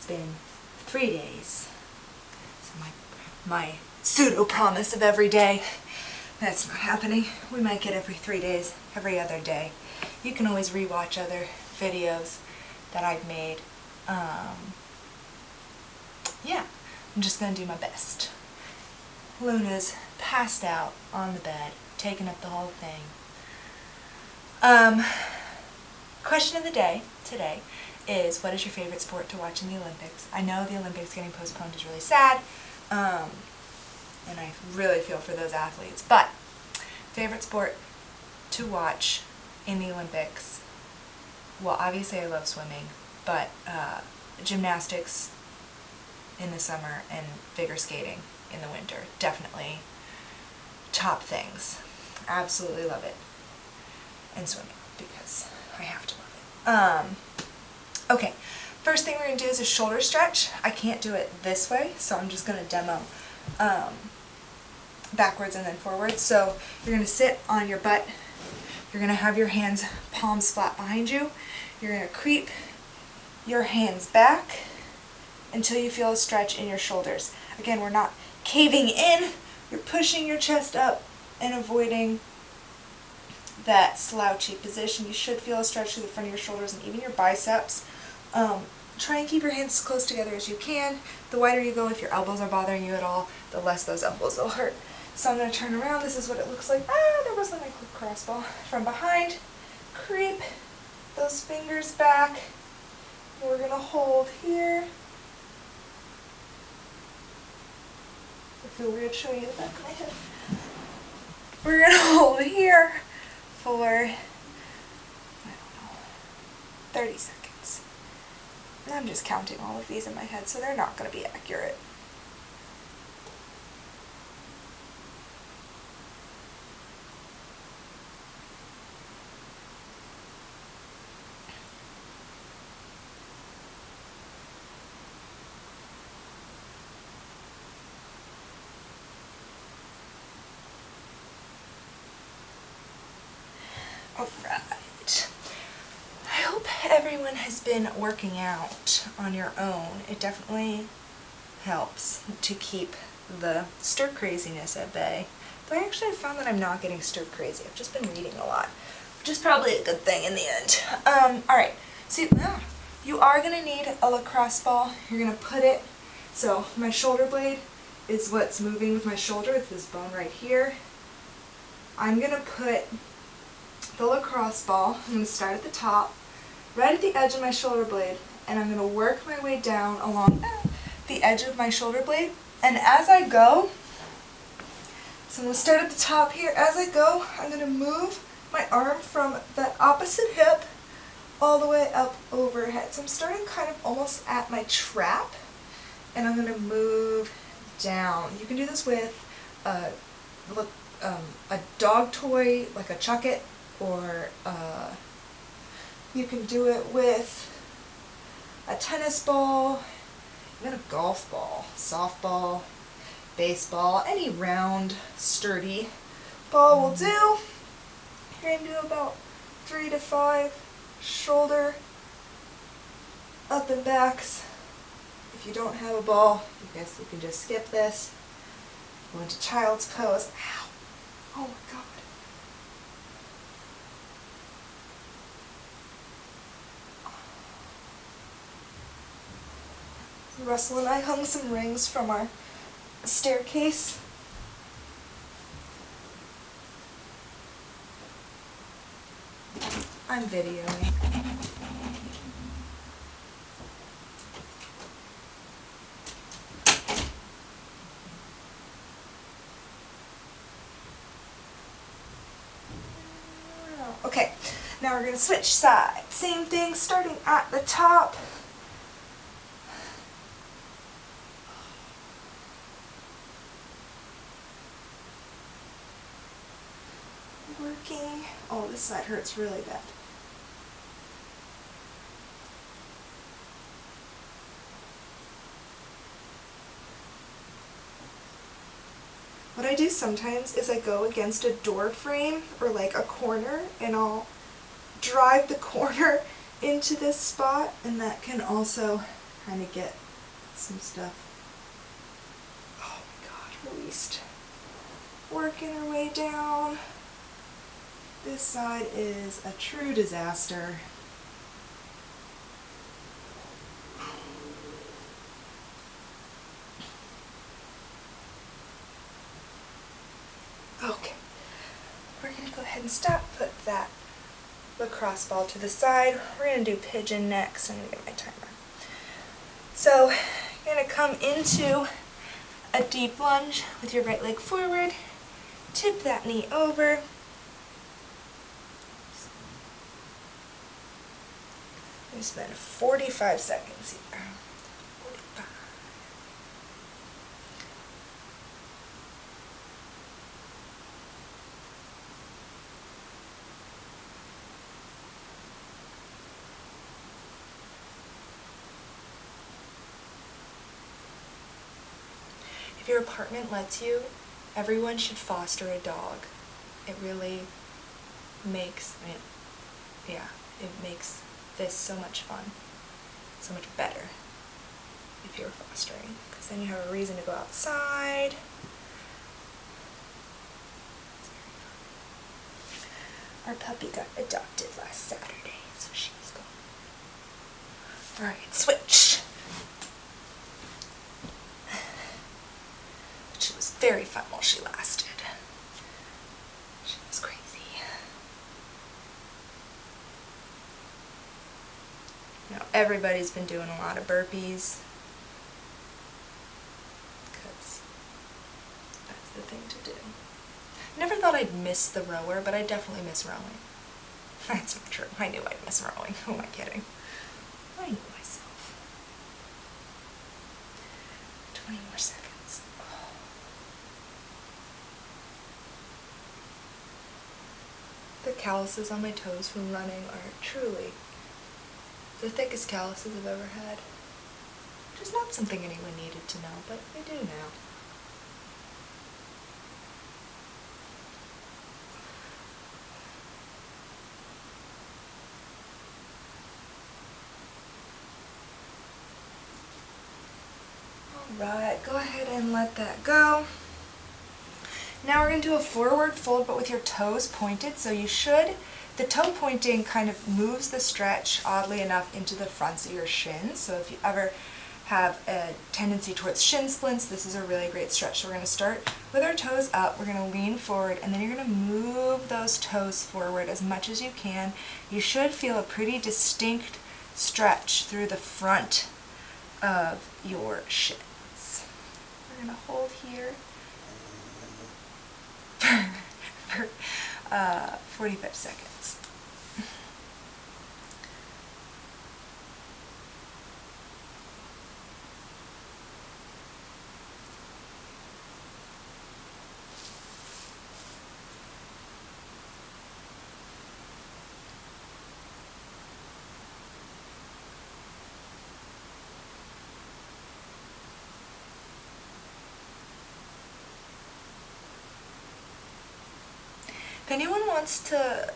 been 3 days. So my pseudo promise of every day, that's not happening. We might get every 3 days, every other day. You can always rewatch other videos that I've made. Yeah, I'm just going to do my best. Luna's passed out on the bed, taking up the whole thing. Question of the day today is, what is your favorite sport to watch in the Olympics? I know the Olympics getting postponed is really sad, and I really feel for those athletes, but favorite sport to watch in the Olympics? Well, obviously I love swimming, but gymnastics in the summer and figure skating in the winter, definitely top things. Absolutely love it. And swimming, because I have to love it. Okay, first thing we're going to do is a shoulder stretch. I can't do it this way, so I'm just going to demo backwards and then forwards. So you're going to sit on your butt. You're going to have your hands palms flat behind you. You're going to creep your hands back until you feel a stretch in your shoulders. Again, we're not caving in. You're pushing your chest up and avoiding that slouchy position. You should feel a stretch through the front of your shoulders and even your biceps. Try and keep your hands as close together as you can. The wider you go, if your elbows are bothering you at all, the less those elbows will hurt. So I'm going to turn around. This is what it looks like. There was my crossball. From behind, creep those fingers back. We're going to hold here. I feel weird showing you the back of my head. We're going to hold here for, I don't know, 30 seconds. And I'm just counting all of these in my head, so they're not going to be accurate. Alright. I hope everyone has been working out on your own. It definitely helps to keep the stir craziness at bay. Though I actually have found that I'm not getting stir crazy. I've just been reading a lot, which is probably a good thing in the end. Alright, so you are going to need a lacrosse ball. You're going to put it, so my shoulder blade is what's moving with my shoulder. It's this bone right here. I'm going to put the lacrosse ball, I'm going to start at the top, right at the edge of my shoulder blade, and I'm going to work my way down along the edge of my shoulder blade. And as I go, so I'm going to start at the top here. As I go, I'm going to move my arm from the opposite hip all the way up overhead. So I'm starting kind of almost at my trap, and I'm going to move down. You can do this with a dog toy, like a Chuck-It, or you can do it with a tennis ball, even a golf ball, softball, baseball, any round, sturdy ball will do. You're going to do about 3 to 5 shoulder up and backs. If you don't have a ball, I guess you can just skip this. Go into child's pose. Ow! Oh my God. Russell and I hung some rings from our staircase. I'm videoing. Okay, now we're going to switch sides. Same thing, starting at the top. Working. Oh, this side hurts really bad. What I do sometimes is I go against a door frame or like a corner, and I'll drive the corner into this spot, and that can also kind of get some stuff, oh my God, released. Working our way down. This side is a true disaster. Okay, we're going to go ahead and stop, put that lacrosse ball to the side. We're going to do pigeon next. I'm going to get my timer. So you're going to come into a deep lunge with your right leg forward, tip that knee over, we spend 45 seconds here. 45. If your apartment lets you, everyone should foster a dog. It really makes, it makes this so much fun, so much better if you're fostering, because then you have a reason to go outside. Our puppy got adopted last Saturday, so she's gone. Alright, switch. She was very fun while she lasted. She was crazy. Now everybody's been doing a lot of burpees because that's the thing to do. Never thought I'd miss the rower, but I definitely miss rowing. That's not true. I knew I'd miss rowing. Who am I kidding? I knew myself. 20 more seconds. Oh. The calluses on my toes from running are truly the thickest calluses I've ever had. Which is not something anyone needed to know, but I do now. Alright, go ahead and let that go. Now we're going to do a forward fold, but with your toes pointed, so you should, the toe pointing kind of moves the stretch, oddly enough, into the fronts of your shins. So if you ever have a tendency towards shin splints, this is a really great stretch. So we're going to start with our toes up, we're going to lean forward, and then you're going to move those toes forward as much as you can. You should feel a pretty distinct stretch through the front of your shins. We're going to hold here for 45 seconds. If anyone wants to,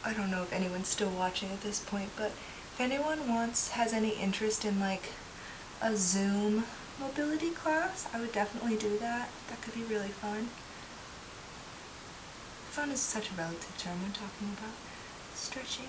I don't know if anyone's still watching at this point, but if anyone has any interest in like a Zoom mobility class, I would definitely do that. That could be really fun. Fun is such a relative term when talking about stretching.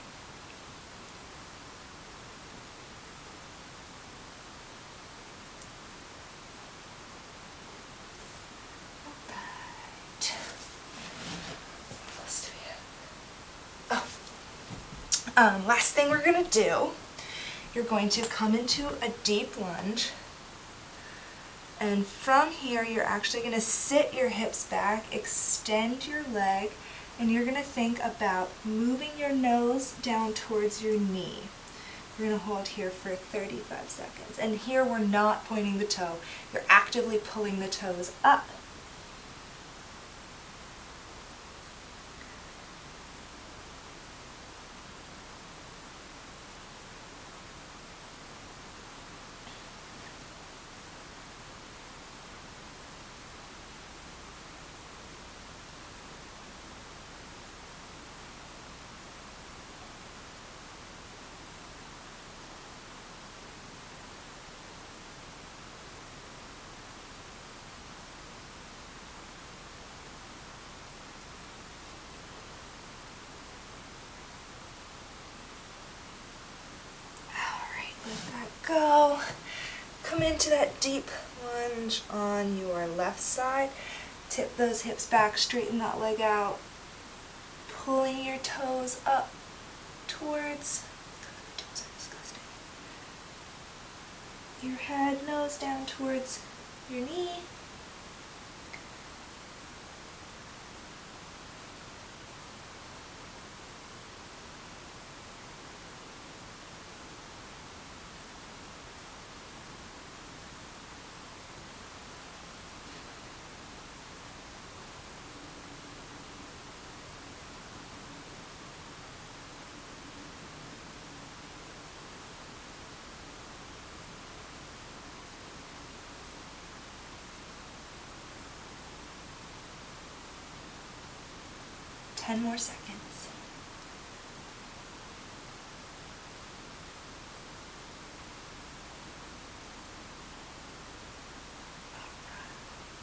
Last thing we're going to do, you're going to come into a deep lunge, and from here you're actually going to sit your hips back, extend your leg, and you're going to think about moving your nose down towards your knee. We're going to hold here for 35 seconds, and here we're not pointing the toe, you're actively pulling the toes up. go. Come into that deep lunge on your left side. Tip those hips back, straighten that leg out. Pulling your toes up towards, toes are disgusting. Your head, nose down towards your knee. Ten more seconds.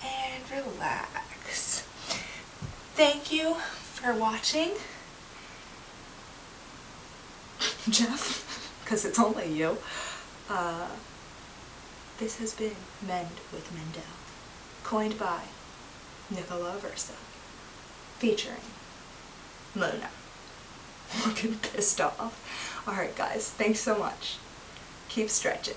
And relax. Thank you for watching. Jeff, because it's only you. This has been Mend with Mendel, coined by Nicola Versa, featuring Mona. Looking pissed off. Alright guys, thanks so much. Keep stretching.